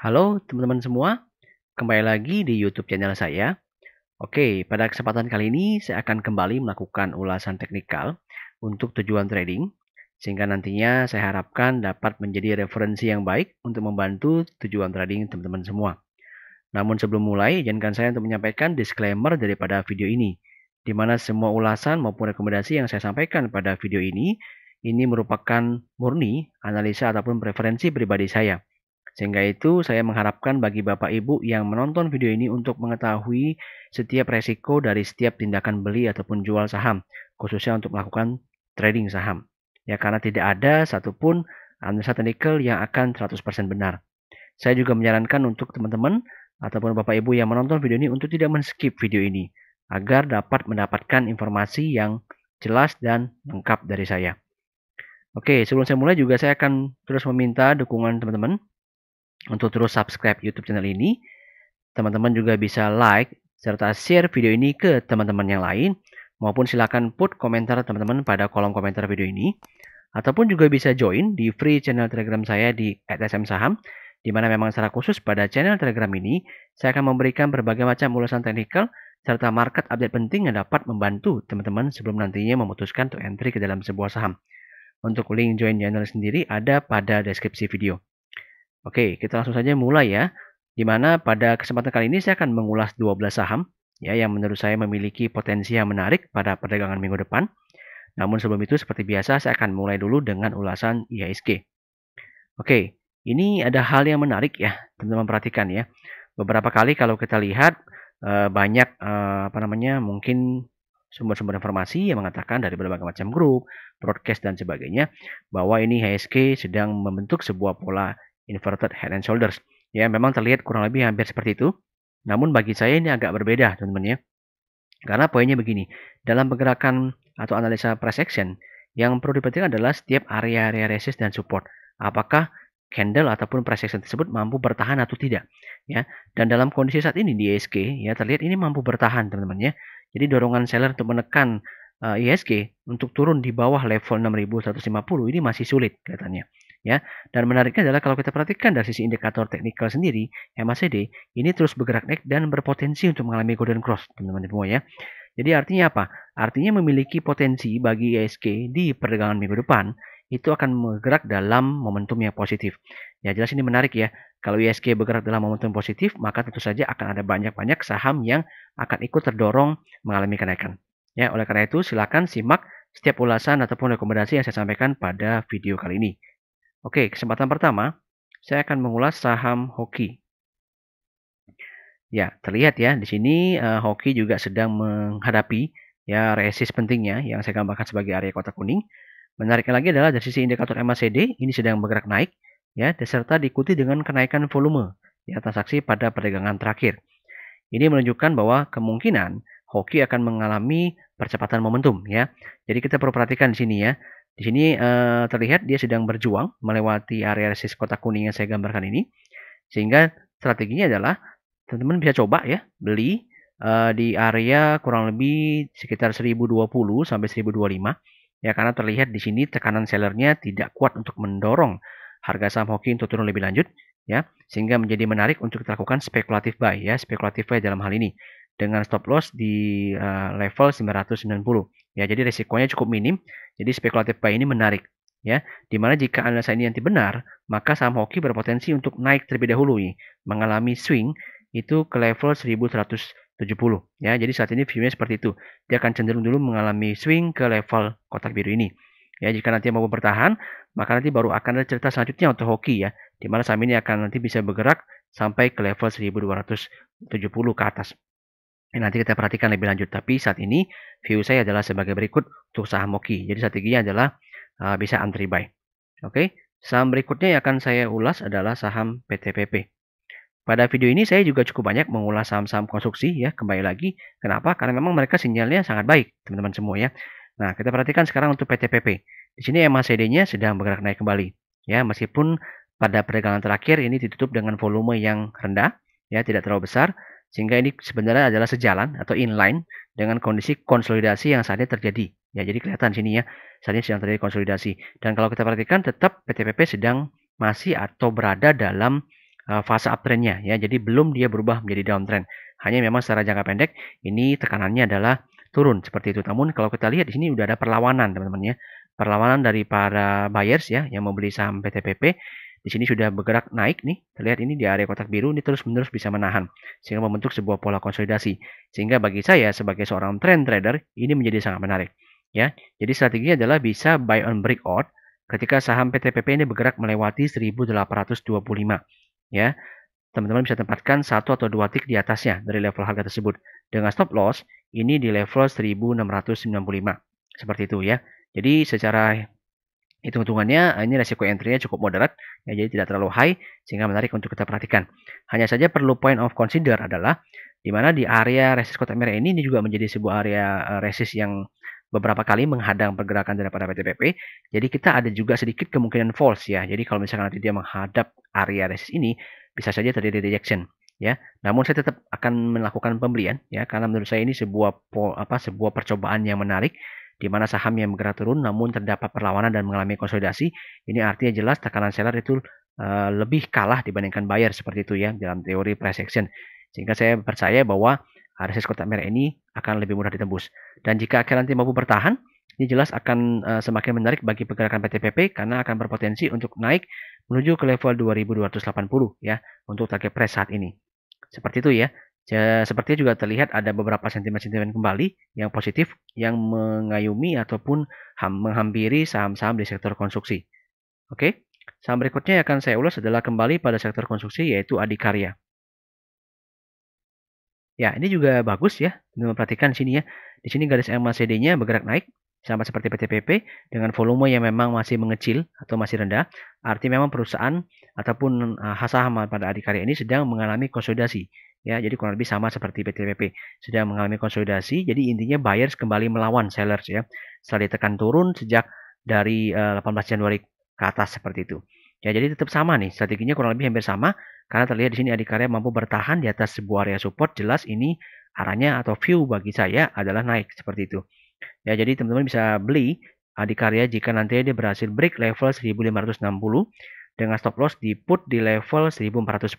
Halo teman-teman semua, kembali lagi di YouTube channel saya. Oke, pada kesempatan kali ini saya akan kembali melakukan ulasan teknikal untuk tujuan trading, sehingga nantinya saya harapkan dapat menjadi referensi yang baik untuk membantu tujuan trading teman-teman semua. Namun sebelum mulai, izinkan saya untuk menyampaikan disclaimer daripada video ini, di mana semua ulasan maupun rekomendasi yang saya sampaikan pada video ini merupakan murni analisa ataupun preferensi pribadi saya. Sehingga itu saya mengharapkan bagi Bapak Ibu yang menonton video ini untuk mengetahui setiap resiko dari setiap tindakan beli ataupun jual saham, khususnya untuk melakukan trading saham. Ya, karena tidak ada satupun analisa teknikal yang akan 100% benar. Saya juga menyarankan untuk teman-teman ataupun Bapak Ibu yang menonton video ini untuk tidak men-skip video ini agar dapat mendapatkan informasi yang jelas dan lengkap dari saya. Oke, sebelum saya mulai juga saya akan terus meminta dukungan teman-teman untuk terus subscribe YouTube channel ini. Teman-teman juga bisa like serta share video ini ke teman-teman yang lain, maupun silakan put komentar teman-teman pada kolom komentar video ini, ataupun juga bisa join di free channel Telegram saya di @smsaham, di mana memang secara khusus pada channel Telegram ini saya akan memberikan berbagai macam ulasan teknikal serta market update penting yang dapat membantu teman-teman sebelum nantinya memutuskan untuk entry ke dalam sebuah saham. Untuk link join channel sendiri ada pada deskripsi video. Oke, kita langsung saja mulai ya. Di mana pada kesempatan kali ini saya akan mengulas 12 saham ya yang menurut saya memiliki potensi yang menarik pada perdagangan minggu depan. Namun sebelum itu seperti biasa saya akan mulai dulu dengan ulasan IHSG. Oke, ini ada hal yang menarik ya, teman-teman perhatikan ya. Beberapa kali kalau kita lihat banyak mungkin sumber-sumber informasi yang mengatakan dari berbagai macam grup, broadcast dan sebagainya bahwa ini IHSG sedang membentuk sebuah pola inverted head and shoulders. Ya, memang terlihat kurang lebih hampir seperti itu. Namun bagi saya ini agak berbeda, teman-teman ya. Karena poinnya begini, dalam pergerakan atau analisa price action, yang perlu diperhatikan adalah setiap area-area resist dan support. Apakah candle ataupun price action tersebut mampu bertahan atau tidak, ya. Dan dalam kondisi saat ini di IHSG ya terlihat ini mampu bertahan, teman-teman ya. Jadi dorongan seller untuk menekan IHSG untuk turun di bawah level 6150 ini masih sulit kelihatannya. Ya, dan menariknya adalah kalau kita perhatikan dari sisi indikator teknikal sendiri, MACD ini terus bergerak naik dan berpotensi untuk mengalami golden cross, teman-teman semua ya. Jadi artinya apa? Artinya memiliki potensi bagi IHSG di perdagangan minggu depan itu akan bergerak dalam momentum yang positif. Ya jelas ini menarik ya. Kalau IHSG bergerak dalam momentum positif, maka tentu saja akan ada banyak-banyak saham yang akan ikut terdorong mengalami kenaikan. Ya, oleh karena itu silakan simak setiap ulasan ataupun rekomendasi yang saya sampaikan pada video kali ini. Oke, kesempatan pertama, saya akan mengulas saham Hoki. Ya, terlihat ya di sini Hoki juga sedang menghadapi ya resist pentingnya yang saya gambarkan sebagai area kotak kuning. Menariknya lagi adalah dari sisi indikator MACD ini sedang bergerak naik ya, serta diikuti dengan kenaikan volume ya transaksi pada perdagangan terakhir. Ini menunjukkan bahwa kemungkinan Hoki akan mengalami percepatan momentum ya. Jadi kita perlu perhatikan di sini ya. Di sini terlihat dia sedang berjuang melewati area resist kotak kuning yang saya gambarkan ini. Sehingga strateginya adalah teman-teman bisa coba ya beli di area kurang lebih sekitar 1020 sampai 1025 ya, karena terlihat di sini tekanan sellernya tidak kuat untuk mendorong harga saham Hoki untuk turun lebih lanjut ya, sehingga menjadi menarik untuk kita lakukan spekulatif buy ya, spekulatif buy dalam hal ini dengan stop loss di level 990 ya, jadi risikonya cukup minim. Jadi spekulatif buy ini menarik ya, dimana jika analisa ini nanti benar, maka saham Hoki berpotensi untuk naik terlebih dahulu nih, mengalami swing itu ke level 1170 ya. Jadi saat ini view-nya seperti itu. Dia akan cenderung dulu mengalami swing ke level kotak biru ini. Ya, jika nanti mau bertahan, maka nanti baru akan ada cerita selanjutnya untuk Hoki ya, di mana saham ini akan nanti bisa bergerak sampai ke level 1270 ke atas. Nanti kita perhatikan lebih lanjut, tapi saat ini view saya adalah sebagai berikut untuk saham Hoki. Jadi strateginya adalah bisa entry buy. Oke, saham berikutnya yang akan saya ulas adalah saham PTPP. Pada video ini saya juga cukup banyak mengulas saham-saham konstruksi ya, kembali lagi. Kenapa? Karena memang mereka sinyalnya sangat baik, teman-teman semua ya. Nah, kita perhatikan sekarang untuk PTPP. Di sini MACD-nya sedang bergerak naik kembali. Ya, meskipun pada perdagangan terakhir ini ditutup dengan volume yang rendah, ya, tidak terlalu besar, sehingga ini sebenarnya adalah sejalan atau inline dengan kondisi konsolidasi yang saat ini terjadi. Ya, jadi kelihatan sini ya, saat ini sedang terjadi konsolidasi. Dan kalau kita perhatikan tetap PTPP sedang masih atau berada dalam fase uptrendnya ya. Jadi belum dia berubah menjadi downtrend. Hanya memang secara jangka pendek ini tekanannya adalah turun seperti itu. Namun kalau kita lihat di sini udah ada perlawanan teman-teman ya. Perlawanan dari para buyers ya yang mau beli saham PTPP. Di sini sudah bergerak naik nih. Terlihat ini di area kotak biru ini terus-menerus bisa menahan sehingga membentuk sebuah pola konsolidasi. Sehingga bagi saya sebagai seorang trend trader ini menjadi sangat menarik ya. Jadi strateginya adalah bisa buy on breakout ketika saham PTPP ini bergerak melewati 1825 ya. Teman-teman bisa tempatkan satu atau dua tick di atasnya dari level harga tersebut. Dengan stop loss ini di level 1695. Seperti itu ya. Jadi secara hitung-hitungannya ini resiko entry-nya cukup moderat ya, jadi tidak terlalu high sehingga menarik untuk kita perhatikan. Hanya saja perlu point of consider adalah di mana di area resist kotak merah ini juga menjadi sebuah area resist yang beberapa kali menghadang pergerakan daripada PTPP. Jadi kita ada juga sedikit kemungkinan false ya. Jadi kalau misalkan nanti dia menghadap area resist ini bisa saja terjadi rejection ya. Namun saya tetap akan melakukan pembelian ya karena menurut saya ini sebuah percobaan yang menarik di mana saham yang bergerak turun namun terdapat perlawanan dan mengalami konsolidasi. Ini artinya jelas tekanan seller itu lebih kalah dibandingkan buyer seperti itu ya dalam teori price action. Sehingga saya percaya bahwa resist kotak merah ini akan lebih mudah ditembus. Dan jika akhirnya nanti mampu bertahan, ini jelas akan semakin menarik bagi pergerakan PTPP karena akan berpotensi untuk naik menuju ke level 2280 ya untuk target price saat ini. Seperti itu ya. Sepertinya juga terlihat ada beberapa sentimen-sentimen kembali yang positif yang mengayumi ataupun menghampiri saham-saham di sektor konstruksi. Oke, saham berikutnya yang akan saya ulas adalah kembali pada sektor konstruksi yaitu Adikarya. Ya, ini juga bagus ya. Perhatikan sini ya. Di sini garis MACD-nya bergerak naik sama seperti PTPP dengan volume yang memang masih mengecil atau masih rendah. Artinya memang perusahaan ataupun saham pada Adikarya ini sedang mengalami konsolidasi. Ya, jadi kurang lebih sama seperti PTPP sedang mengalami konsolidasi. Jadi intinya buyers kembali melawan sellers ya. Setelah ditekan turun sejak dari 18 Januari ke atas seperti itu. Ya, jadi tetap sama nih. Strateginya kurang lebih hampir sama karena terlihat di sini Adikarya mampu bertahan di atas sebuah area support. Jelas ini arahnya atau view bagi saya adalah naik seperti itu. Ya, jadi teman-teman bisa beli Adikarya jika nanti dia berhasil break level 1560 dengan stop loss di put di level 1410.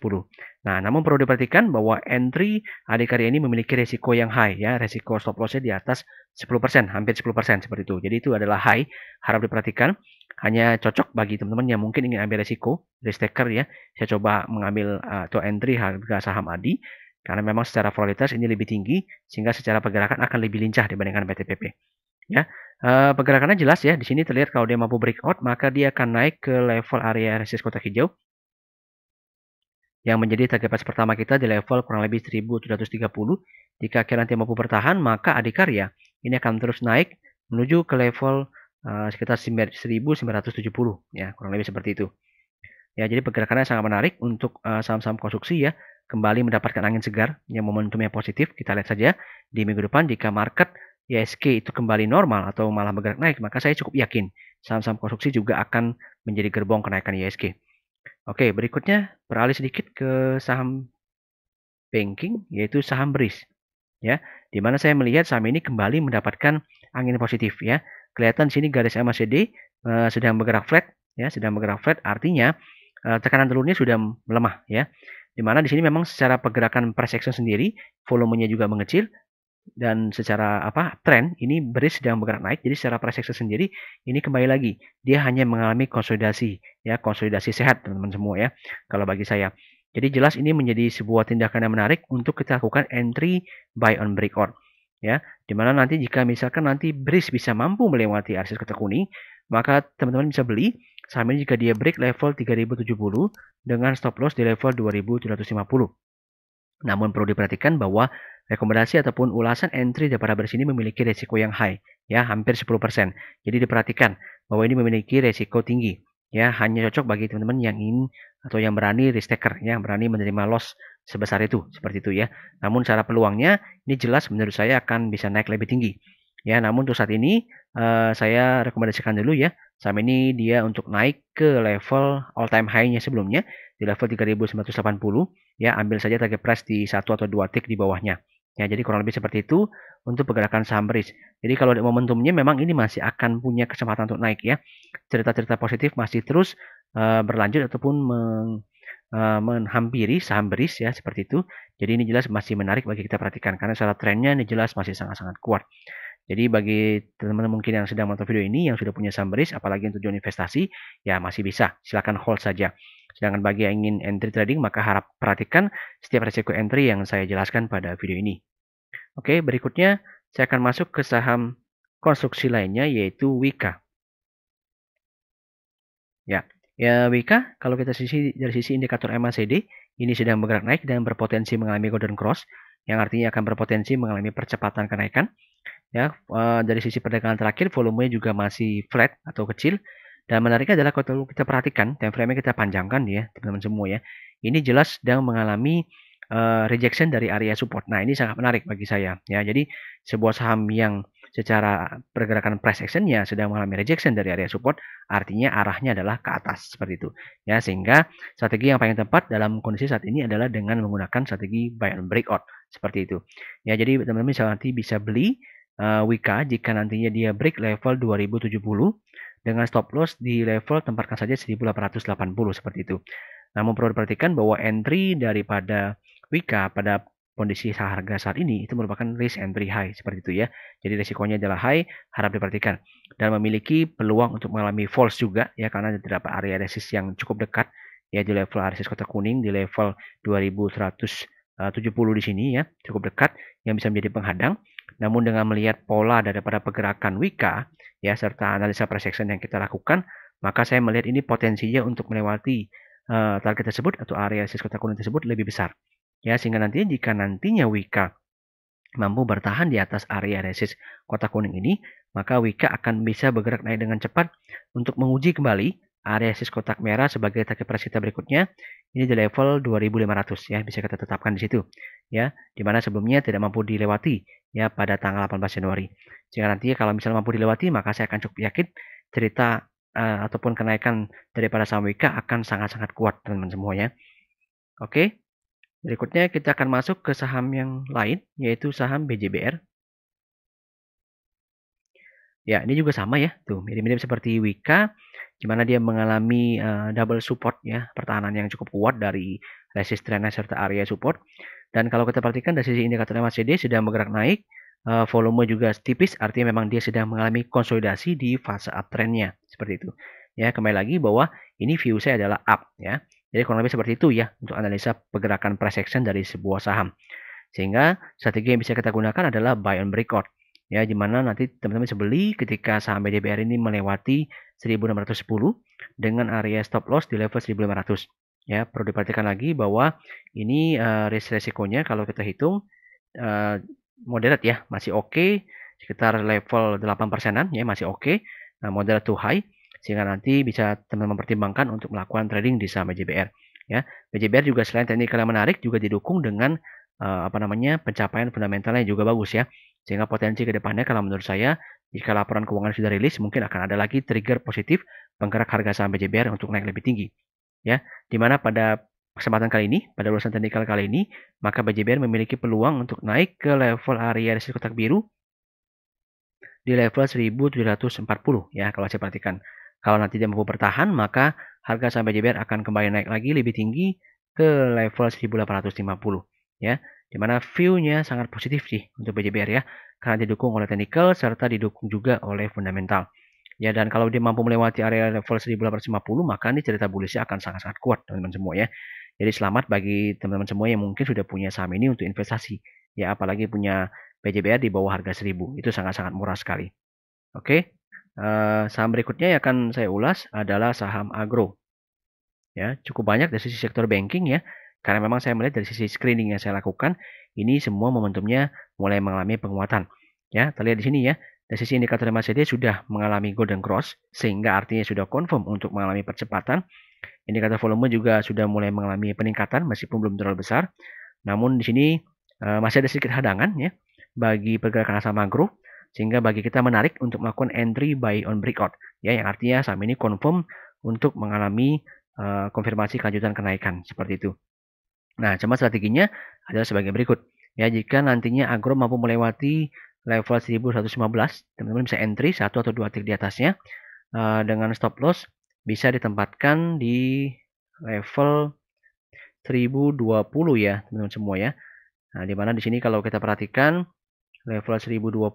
Nah, namun perlu diperhatikan bahwa entry Adikarya ini memiliki resiko yang high ya, resiko stop loss-nya di atas 10%, hampir 10% seperti itu. Jadi itu adalah high, harap diperhatikan. Hanya cocok bagi teman-teman yang mungkin ingin ambil resiko, risk taker ya. Saya coba mengambil atau entry harga saham ADI karena memang secara volatilitas ini lebih tinggi sehingga secara pergerakan akan lebih lincah dibandingkan PTPP. Ya, pergerakannya jelas ya. Di sini terlihat kalau dia mampu breakout, maka dia akan naik ke level area resist kotak hijau yang menjadi target price pertama kita di level kurang lebih 1730. Jika akhirnya nanti mampu bertahan, maka Adikarya ini akan terus naik menuju ke level sekitar 1970 ya, kurang lebih seperti itu. Ya, jadi pergerakannya sangat menarik untuk saham-saham konstruksi ya, kembali mendapatkan angin segar yang momentumnya positif. Kita lihat saja di minggu depan jika market IHSG itu kembali normal atau malah bergerak naik, maka saya cukup yakin saham-saham konstruksi juga akan menjadi gerbong kenaikan IHSG. Oke, berikutnya beralih sedikit ke saham banking yaitu saham BRIS ya, di mana saya melihat saham ini kembali mendapatkan angin positif ya. Kelihatan sini garis MACD sedang bergerak flat ya, sedang bergerak flat artinya tekanan turunnya sudah melemah ya. Di mana di sini memang secara pergerakan price action sendiri volumenya juga mengecil dan secara tren ini BRIS sedang bergerak naik. Jadi secara price action sendiri ini kembali lagi dia hanya mengalami konsolidasi ya, konsolidasi sehat teman-teman semua ya kalau bagi saya. Jadi jelas ini menjadi sebuah tindakan yang menarik untuk kita lakukan entry buy on breakout ya. Dimana nanti jika misalkan nanti BRIS bisa mampu melewati resist kotak kuning, maka teman-teman bisa beli saham ini jika dia break level 3070 dengan stop loss di level 2750. Namun perlu diperhatikan bahwa rekomendasi ataupun ulasan entry daripada BRIS ini memiliki resiko yang high ya, hampir 10%. Jadi diperhatikan bahwa ini memiliki resiko tinggi ya, hanya cocok bagi teman-teman yang ingin atau yang berani risk taker ya, berani menerima loss sebesar itu seperti itu ya. Namun secara peluangnya ini jelas menurut saya akan bisa naik lebih tinggi ya. Namun untuk saat ini saya rekomendasikan dulu ya saham ini dia untuk naik ke level all time high-nya sebelumnya di level 3980 ya, ambil saja target price di 1 atau 2 tick di bawahnya. Ya, jadi kurang lebih seperti itu untuk pergerakan saham BRIS. Jadi kalau momentumnya memang ini masih akan punya kesempatan untuk naik ya. Cerita-cerita positif masih terus berlanjut ataupun menghampiri saham beris ya seperti itu. Jadi ini jelas masih menarik bagi kita perhatikan karena secara trennya ini jelas masih sangat-sangat kuat. Jadi bagi teman-teman mungkin yang sedang menonton video ini yang sudah punya saham beris apalagi yang tujuan investasi ya masih bisa silakan hold saja. Sedangkan bagi yang ingin entry trading maka harap perhatikan setiap resiko entry yang saya jelaskan pada video ini. Oke, berikutnya saya akan masuk ke saham konstruksi lainnya yaitu Wika. Ya, Wika, kalau kita dari sisi indikator MACD, ini sedang bergerak naik dan berpotensi mengalami golden cross, yang artinya akan berpotensi mengalami percepatan kenaikan. Ya, dari sisi perdagangan terakhir, volumenya juga masih flat atau kecil. Dan menariknya adalah kalau kita perhatikan, time frame-nya kita panjangkan ya, teman-teman semua ya. Ini jelas sedang mengalami rejection dari area support. Nah, ini sangat menarik bagi saya. Ya, jadi sebuah saham yang secara pergerakan price action-nya sedang mengalami rejection dari area support, artinya arahnya adalah ke atas seperti itu. Ya, sehingga strategi yang paling tepat dalam kondisi saat ini adalah dengan menggunakan strategi buy and breakout seperti itu. Ya, jadi teman-teman nanti bisa beli Wika jika nantinya dia break level 2070 dengan stop loss di level tempatkan saja 1880 seperti itu. Namun perlu diperhatikan bahwa entry daripada Wika pada kondisi harga saat ini itu merupakan risk entry high seperti itu ya. Jadi risikonya adalah high, harap diperhatikan dan memiliki peluang untuk mengalami false juga ya karena terdapat area resist yang cukup dekat ya di level area resist kotak kuning di level 2170 di sini ya, cukup dekat yang bisa menjadi penghadang. Namun dengan melihat pola daripada pergerakan Wika ya serta analisa price action yang kita lakukan, maka saya melihat ini potensinya untuk melewati target tersebut atau area resist kotak kuning tersebut lebih besar. Ya, sehingga nantinya Wika mampu bertahan di atas area resist kotak kuning ini, maka Wika akan bisa bergerak naik dengan cepat untuk menguji kembali area resist kotak merah sebagai target price kita berikutnya. Ini di level 2500 ya, bisa kita tetapkan di situ. Ya, dimana sebelumnya tidak mampu dilewati ya pada tanggal 18 Januari. Sehingga nantinya kalau misalnya mampu dilewati, maka saya akan cukup yakin cerita ataupun kenaikan daripada saham Wika akan sangat-sangat kuat teman-teman semua ya. Oke. Berikutnya kita akan masuk ke saham yang lain, yaitu saham BJBR. Ya, ini juga sama ya, tuh mirip-mirip seperti Wika, di mana dia mengalami double support ya, pertahanan yang cukup kuat dari resistennya serta area support. Dan kalau kita perhatikan dari sisi indikator MACD sedang bergerak naik, volume juga tipis, artinya memang dia sedang mengalami konsolidasi di fase uptrendnya, seperti itu. Ya, kembali lagi bahwa ini view saya adalah up ya. Jadi kurang lebih seperti itu ya untuk analisa pergerakan price action dari sebuah saham. Sehingga strategi yang bisa kita gunakan adalah buy and breakout. Ya, di mana nanti teman-teman bisa beli ketika saham BJBR ini melewati 1610 dengan area stop loss di level 1500. Ya, perlu diperhatikan lagi bahwa ini resikonya kalau kita hitung moderate ya, masih oke, sekitar level 8%-an ya, masih oke. Nah, moderate to high sehingga nanti bisa teman-teman mempertimbangkan untuk melakukan trading di saham BJBR ya. BJBR juga selain teknikal yang menarik juga didukung dengan pencapaian fundamentalnya juga bagus ya. Sehingga potensi ke depannya kalau menurut saya jika laporan keuangan sudah rilis mungkin akan ada lagi trigger positif penggerak harga saham BJBR untuk naik lebih tinggi. Ya, dimana pada kesempatan kali ini, pada ulasan teknikal kali ini, maka BJBR memiliki peluang untuk naik ke level area resist kotak biru di level 1740 ya kalau saya perhatikan. Kalau nanti dia mampu bertahan, maka harga saham BJBR akan kembali naik lagi lebih tinggi ke level 1850 ya. Dimana view-nya sangat positif sih untuk BJBR ya, karena didukung oleh technical serta didukung juga oleh fundamental. Ya, dan kalau dia mampu melewati area level 1850, maka ini cerita bullish-nya akan sangat-sangat kuat teman-teman semua ya. Jadi selamat bagi teman-teman semua yang mungkin sudah punya saham ini untuk investasi. Ya, apalagi punya BJBR di bawah harga 1000. Itu sangat-sangat murah sekali. Oke. Saham berikutnya yang akan saya ulas adalah saham agro. Ya, cukup banyak dari sisi sektor banking ya. Karena memang saya melihat dari sisi screening yang saya lakukan, ini semua momentumnya mulai mengalami penguatan. Ya, terlihat di sini ya. Dari sisi indikator MACD sudah mengalami golden cross, sehingga artinya sudah confirm untuk mengalami percepatan. Indikator volume juga sudah mulai mengalami peningkatan meskipun belum terlalu besar. Namun di sini masih ada sedikit hadangan ya bagi pergerakan saham agro, sehingga bagi kita menarik untuk melakukan entry buy on breakout ya, yang artinya saham ini confirm untuk mengalami konfirmasi kelanjutan kenaikan seperti itu. Nah, cuma strateginya adalah sebagai berikut ya. Jika nantinya agro mampu melewati level 1115, teman-teman bisa entry 1 atau 2 tick di atasnya dengan stop loss bisa ditempatkan di level 1020 ya, teman-teman semua ya. Nah, di mana di sini kalau kita perhatikan level 1020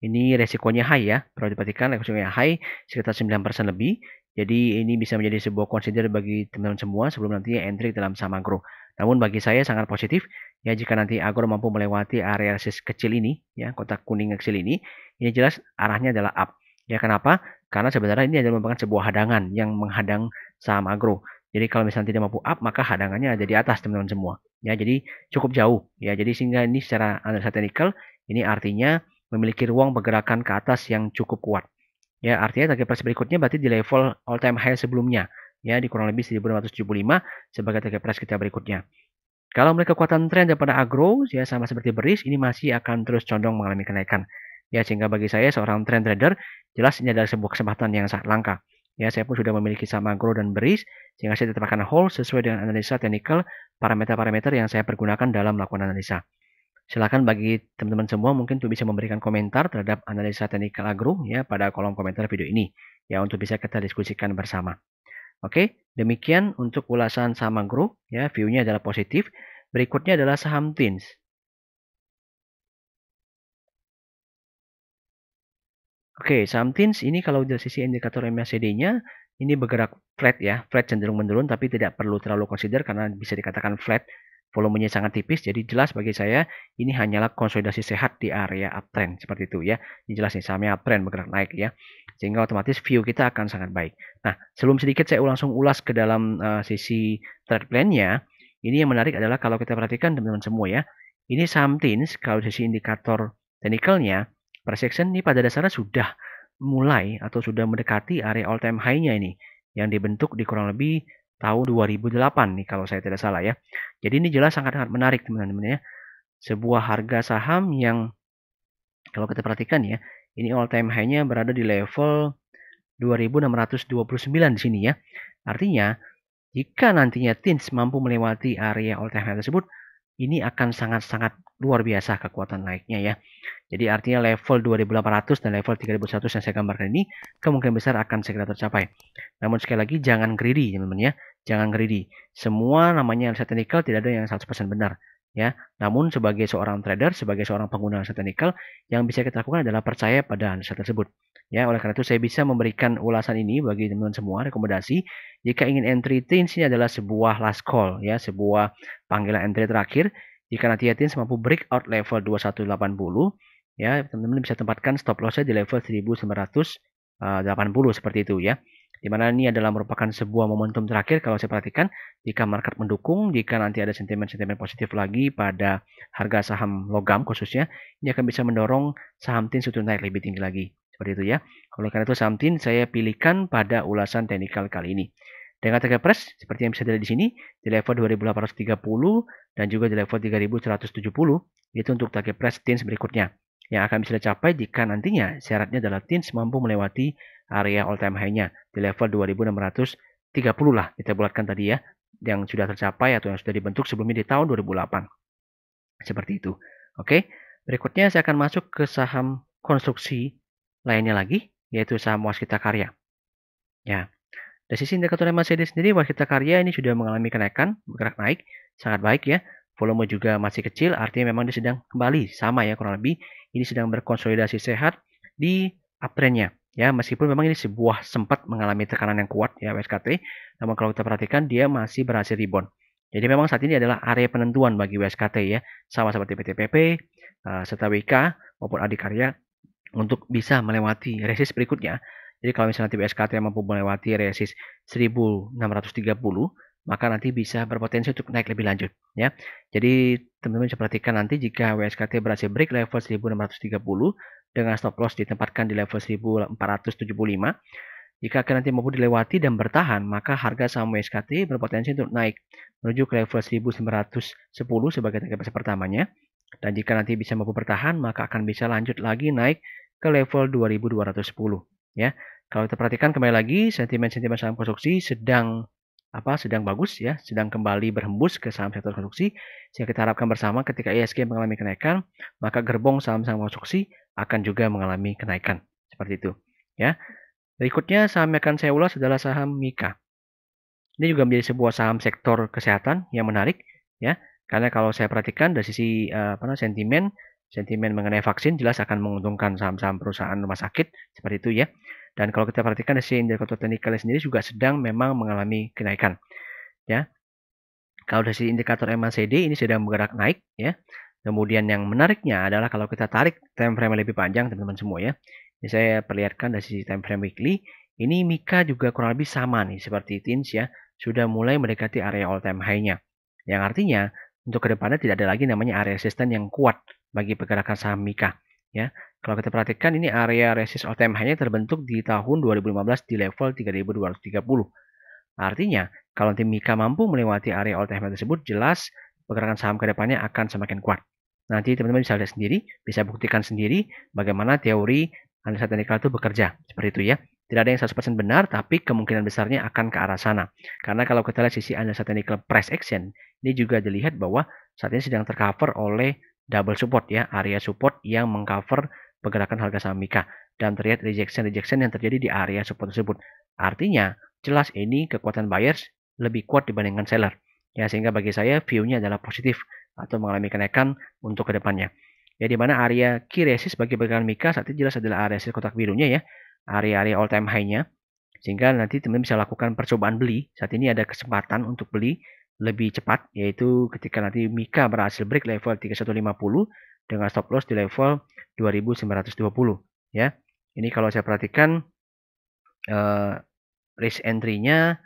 ini resikonya high ya, perlu diperhatikan resikonya high sekitar 9% lebih. Jadi ini bisa menjadi sebuah consider bagi teman-teman semua sebelum nantinya entry dalam saham agro. Namun bagi saya sangat positif ya jika nanti agro mampu melewati area resist kecil ini ya, kotak kuning kecil ini jelas arahnya adalah up. Ya kenapa? Karena sebenarnya ini adalah merupakan sebuah hadangan yang menghadang saham agro. Jadi kalau misalnya tidak mampu up maka hadangannya ada di atas teman-teman semua. Ya jadi cukup jauh ya. Jadi sehingga ini secara analisa teknikal ini artinya memiliki ruang pergerakan ke atas yang cukup kuat. Ya, artinya target price berikutnya berarti di level all time high sebelumnya, ya di kurang lebih 1675 sebagai target price kita berikutnya. Kalau melihat kekuatan tren daripada agro, ya sama seperti beris, ini masih akan terus condong mengalami kenaikan. Ya, sehingga bagi saya seorang trend trader, jelas ini adalah sebuah kesempatan yang sangat langka. Ya, saya pun sudah memiliki saham agro dan beris, sehingga saya tetap akan hold sesuai dengan analisa teknikal parameter-parameter yang saya pergunakan dalam melakukan analisa. Silakan bagi teman-teman semua mungkin untuk bisa memberikan komentar terhadap analisa teknikal agro ya pada kolom komentar video ini ya untuk bisa kita diskusikan bersama. Oke, demikian untuk ulasan saham agro ya, view-nya adalah positif. Berikutnya adalah saham TINS. Oke, saham TINS ini kalau dari sisi indikator MACD-nya ini bergerak flat ya, flat cenderung menurun tapi tidak perlu terlalu consider karena bisa dikatakan flat. Volumenya sangat tipis, jadi jelas bagi saya ini hanyalah konsolidasi sehat di area uptrend seperti itu ya. Ini jelas nih sahamnya uptrend bergerak naik ya, sehingga otomatis view kita akan sangat baik. Nah, sebelum sedikit saya langsung ulas ke dalam sisi trade plan-nya. Ini yang menarik adalah kalau kita perhatikan teman-teman semua ya, ini saham TINS kalau sisi indikator technical-nya price action ini pada dasarnya sudah mulai atau sudah mendekati area all time high-nya ini yang dibentuk di kurang lebih tahun 2008 nih kalau saya tidak salah ya. Jadi ini jelas sangat-sangat menarik teman-teman ya. Sebuah harga saham yang kalau kita perhatikan ya, ini all time high-nya berada di level 2629 di sini ya. Artinya jika nantinya TINS mampu melewati area all time high tersebut, ini akan sangat-sangat luar biasa kekuatan naiknya ya. Jadi artinya level 2800 dan level 3100 yang saya gambarkan ini kemungkinan besar akan segera tercapai. Namun sekali lagi jangan greedy teman-teman ya. Jangan greedy. Semua namanya analisa teknikal tidak ada yang 100% benar ya. Namun sebagai seorang trader, sebagai seorang pengguna analisa teknikal yang bisa kita lakukan adalah percaya pada analisa tersebut. Ya, oleh karena itu saya bisa memberikan ulasan ini bagi teman-teman semua rekomendasi jika ingin entry TINS ini adalah sebuah last call ya, sebuah panggilan entry terakhir. Jika nanti TINS mampu breakout level 2180 ya, teman-teman bisa tempatkan stop loss-nya di level 1980 seperti itu ya. Dimana ini adalah merupakan sebuah momentum terakhir kalau saya perhatikan jika market mendukung, jika nanti ada sentimen-sentimen positif lagi pada harga saham logam khususnya, ini akan bisa mendorong saham TINS untuk naik lebih tinggi lagi. Seperti itu ya. Oleh karena itu saham TINS saya pilihkan pada ulasan teknikal kali ini. Dengan target price seperti yang bisa dilihat di sini di level 2830 dan juga di level 3170 itu untuk target price TINS berikutnya yang akan bisa dicapai jika nantinya syaratnya adalah TINS mampu melewati area all time high-nya di level 2630 lah kita bulatkan tadi ya yang sudah tercapai atau yang sudah dibentuk sebelumnya di tahun 2008 seperti itu. Oke, berikutnya saya akan masuk ke saham konstruksi lainnya lagi yaitu saham Waskita Karya ya. Dari sisi indikator MACD sendiri, Waskita Karya ini sudah mengalami kenaikan, bergerak naik, sangat baik ya. Volume juga masih kecil, artinya memang dia sedang kembali, sama ya kurang lebih. Ini sedang berkonsolidasi sehat di uptrend-nya. Ya, meskipun memang ini sebuah sempat mengalami tekanan yang kuat ya WSKT, namun kalau kita perhatikan dia masih berhasil rebound. Jadi memang saat ini adalah area penentuan bagi WSKT ya, sama seperti PTPP, serta WK maupun Adikarya untuk bisa melewati resist berikutnya. Jadi kalau misalnya nanti WSKT mampu melewati resist 1630, maka nanti bisa berpotensi untuk naik lebih lanjut ya. Jadi teman-teman bisa perhatikan nanti jika WSKT berhasil break level 1630 dengan stop loss ditempatkan di level 1475, jika akan nanti mampu dilewati dan bertahan, maka harga saham WSKT berpotensi untuk naik menuju ke level 1910 sebagai target price pertamanya. Dan jika nanti bisa mampu bertahan, maka akan bisa lanjut lagi naik ke level 2210 ya. Kalau kita perhatikan kembali lagi sentimen-sentimen saham konstruksi sedang bagus ya, sedang kembali berhembus ke saham sektor konstruksi. Sehingga kita harapkan bersama ketika ISG mengalami kenaikan, maka gerbong saham-saham konstruksi akan juga mengalami kenaikan. Seperti itu ya. Berikutnya saham yang akan saya ulas adalah saham Mika. Ini juga menjadi sebuah saham sektor kesehatan yang menarik ya. Karena kalau saya perhatikan dari sisi sentimen mengenai vaksin jelas akan menguntungkan saham-saham perusahaan rumah sakit seperti itu ya. Dan kalau kita perhatikan dari sisi indikator teknikalnya sendiri juga sedang memang mengalami kenaikan ya. Kalau dari sisi indikator MACD ini sedang bergerak naik ya. Kemudian yang menariknya adalah kalau kita tarik time frame lebih panjang teman-teman semua ya. Ini saya perlihatkan dari sisi time frame weekly, ini Mika juga kurang lebih sama nih seperti TINS ya, sudah mulai mendekati area all time high-nya. Yang artinya untuk kedepannya tidak ada lagi namanya area resisten yang kuat bagi pergerakan saham Mika ya. Kalau kita perhatikan ini area resist all time high-nya terbentuk di tahun 2015 di level 3230. Artinya, kalau nanti Mika mampu melewati area all time high tersebut, jelas pergerakan saham ke depannya akan semakin kuat. Nanti teman-teman bisa lihat sendiri, bisa buktikan sendiri bagaimana teori analisa teknikal itu bekerja. Seperti itu ya. Tidak ada yang 100% benar, tapi kemungkinan besarnya akan ke arah sana. Karena kalau kita lihat sisi analisa teknikal price action, ini juga dilihat bahwa saat ini sedang tercover oleh double support ya, area support yang mengcover pergerakan harga saham Mika. Dan terlihat rejection yang terjadi di area support tersebut. Artinya, jelas ini kekuatan buyers lebih kuat dibandingkan seller. Ya, sehingga bagi saya view-nya adalah positif atau mengalami kenaikan untuk kedepannya. Ya, di mana area key resist bagi pergerakan Mika saat ini jelas adalah area resist kotak birunya ya, area-area all time high-nya. Sehingga nanti teman-teman bisa lakukan percobaan beli. Saat ini ada kesempatan untuk beli lebih cepat, yaitu ketika nanti Mika berhasil break level 3150 dengan stop loss di level 2920 ya. Ini kalau saya perhatikan risk entry-nya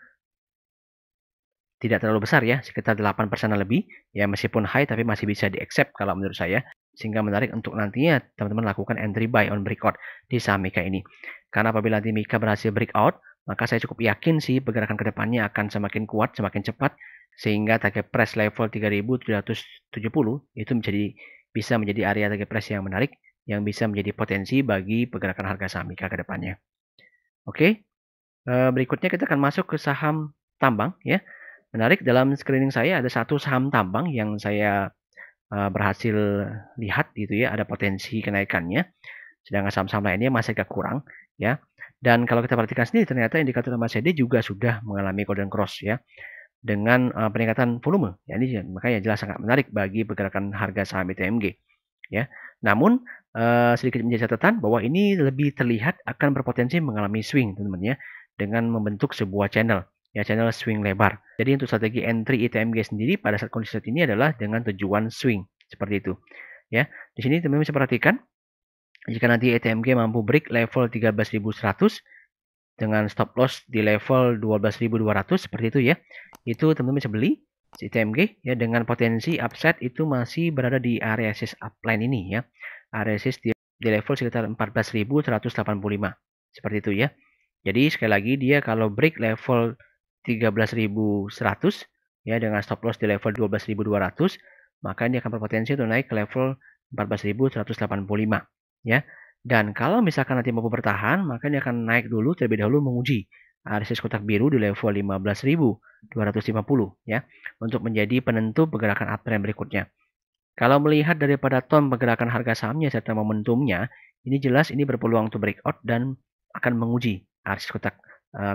tidak terlalu besar ya, sekitar 8% lebih. Ya meskipun high tapi masih bisa di-accept kalau menurut saya. Sehingga menarik untuk nantinya teman-teman lakukan entry buy on breakout di saham Mika ini. Karena apabila nanti Mika berhasil breakout, maka saya cukup yakin sih pergerakan kedepannya akan semakin kuat, semakin cepat. Sehingga target price level 3770 itu bisa menjadi area target price yang menarik, yang bisa menjadi potensi bagi pergerakan harga saham Mika kedepannya. Oke, berikutnya kita akan masuk ke saham tambang ya. Menarik, dalam screening saya ada satu saham tambang yang saya berhasil lihat gitu ya, ada potensi kenaikannya. Sedangkan saham-saham lainnya masih agak kurang ya. Dan kalau kita perhatikan sendiri ternyata indikator MACD juga sudah mengalami golden cross ya. Dengan peningkatan volume. Ya, ini makanya jelas sangat menarik bagi pergerakan harga saham ITMG ya. Namun sedikit menjadi catatan bahwa ini lebih terlihat akan berpotensi mengalami swing teman-teman ya, dengan membentuk sebuah channel. Ya, channel swing lebar. Jadi untuk strategi entry ITMG sendiri pada saat kondisi saat ini adalah dengan tujuan swing seperti itu. Ya, di sini teman-teman bisa perhatikan jika nanti ITMG mampu break level 13.100 dengan stop loss di level 12.200 seperti itu ya. Itu teman-teman bisa beli ITMG ya, dengan potensi upside itu masih berada di area resist upline ini ya. Area resist di level sekitar 14.185 seperti itu ya. Jadi sekali lagi dia kalau break level 13.100 ya dengan stop loss di level 12.200, maka ini akan berpotensi untuk naik ke level 14.185 ya. Dan kalau misalkan nanti mampu bertahan, maka ini akan naik dulu terlebih dahulu menguji resist kotak biru di level 15.250 ya, untuk menjadi penentu pergerakan uptrend berikutnya. Kalau melihat daripada tone pergerakan harga sahamnya serta momentumnya, ini jelas ini berpeluang untuk breakout dan akan menguji resist kotak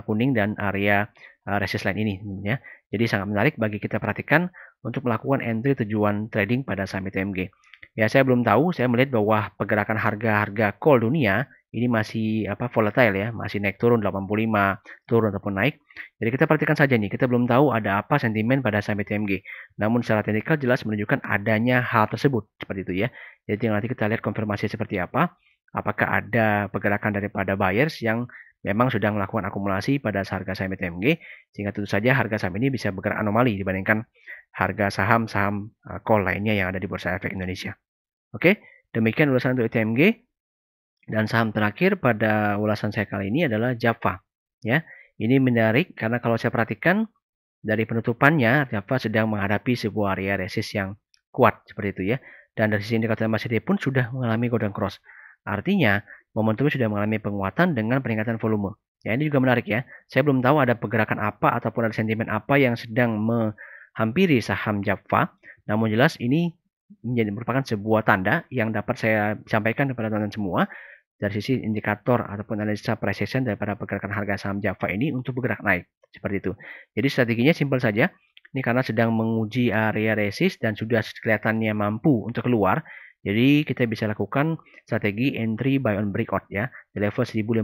kuning dan area resist line ini ya. Jadi sangat menarik bagi kita perhatikan untuk melakukan entry tujuan trading pada saham ITMG. Ya, saya belum tahu, saya melihat bahwa pergerakan harga-harga coal dunia ini masih volatile ya, masih naik turun 85, turun ataupun naik. Jadi kita perhatikan saja nih, kita belum tahu ada apa sentimen pada saham ITMG. Namun secara teknikal jelas menunjukkan adanya hal tersebut seperti itu ya. Jadi nanti kita lihat konfirmasi seperti apa. Apakah ada pergerakan daripada buyers yang memang sudah melakukan akumulasi pada harga saham ITMG, sehingga tentu saja harga saham ini bisa bergerak anomali dibandingkan harga saham-saham coal lainnya yang ada di Bursa Efek Indonesia. Oke, demikian ulasan untuk ITMG. Dan saham terakhir pada ulasan saya kali ini adalah Java. Ya, ini menarik karena kalau saya perhatikan dari penutupannya, Java sedang menghadapi sebuah area resist yang kuat seperti itu ya. Dan dari sisi indikator MACD pun sudah mengalami golden cross. Artinya, momentum sudah mengalami penguatan dengan peningkatan volume. Ya, ini juga menarik ya. Saya belum tahu ada pergerakan apa ataupun ada sentimen apa yang sedang menghampiri saham Java. Namun jelas ini merupakan sebuah tanda yang dapat saya sampaikan kepada teman-teman semua. dari sisi indikator ataupun analisa price action daripada pergerakan harga saham Java ini untuk bergerak naik. Seperti itu. Jadi strateginya simpel saja. Ini karena sedang menguji area resist dan sudah kelihatannya mampu untuk keluar. Jadi kita bisa lakukan strategi entry buy on breakout ya di level 1505,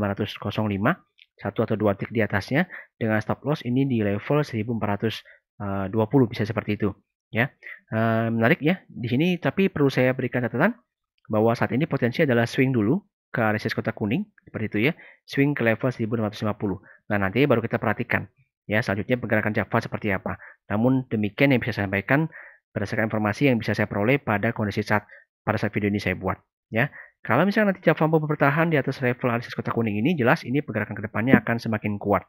satu atau dua tick di atasnya dengan stop loss ini di level 1420 bisa seperti itu ya. Menarik ya di sini, tapi perlu saya berikan catatan bahwa saat ini potensi adalah swing dulu ke resist kotak kuning seperti itu ya, swing ke level 1650. Nah, nanti baru kita perhatikan ya selanjutnya pergerakan Java seperti apa. Namun demikian yang bisa saya sampaikan berdasarkan informasi yang bisa saya peroleh pada kondisi pada saat video ini saya buat ya. Kalau misalnya nanti Java mampu bertahan di atas level resist kotak kuning ini, jelas ini pergerakan kedepannya akan semakin kuat.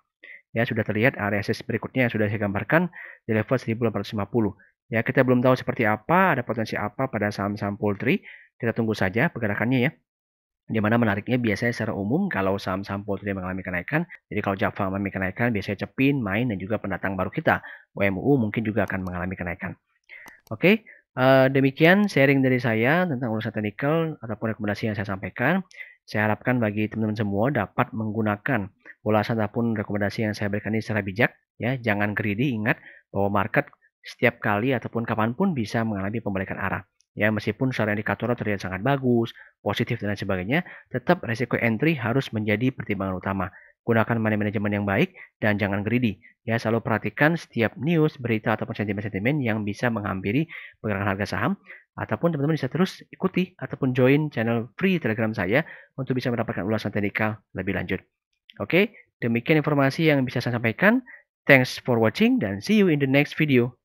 Ya, sudah terlihat area resist berikutnya yang sudah saya gambarkan di level 1850. Ya, kita belum tahu seperti apa, ada potensi apa pada saham-saham poultry. Kita tunggu saja pergerakannya ya. Di mana menariknya biasanya secara umum kalau saham-saham poultry mengalami kenaikan, jadi kalau Java mengalami kenaikan, biasanya Cepin, Main, dan juga pendatang baru kita, WMU mungkin juga akan mengalami kenaikan. Oke, demikian sharing dari saya tentang urusan teknikal ataupun rekomendasi yang saya sampaikan. Saya harapkan bagi teman-teman semua dapat menggunakan ulasan ataupun rekomendasi yang saya berikan ini secara bijak. Ya, jangan greedy, ingat bahwa market setiap kali ataupun kapanpun bisa mengalami pembalikan arah. Ya, meskipun secara indikator terlihat sangat bagus, positif dan lain sebagainya, tetap resiko entry harus menjadi pertimbangan utama. Gunakan money management yang baik dan jangan greedy. Ya, selalu perhatikan setiap news, berita ataupun sentimen-sentimen yang bisa menghampiri pergerakan harga saham, ataupun teman-teman bisa terus ikuti ataupun join channel free Telegram saya untuk bisa mendapatkan ulasan teknikal lebih lanjut. Oke, demikian informasi yang bisa saya sampaikan. Thanks for watching dan see you in the next video.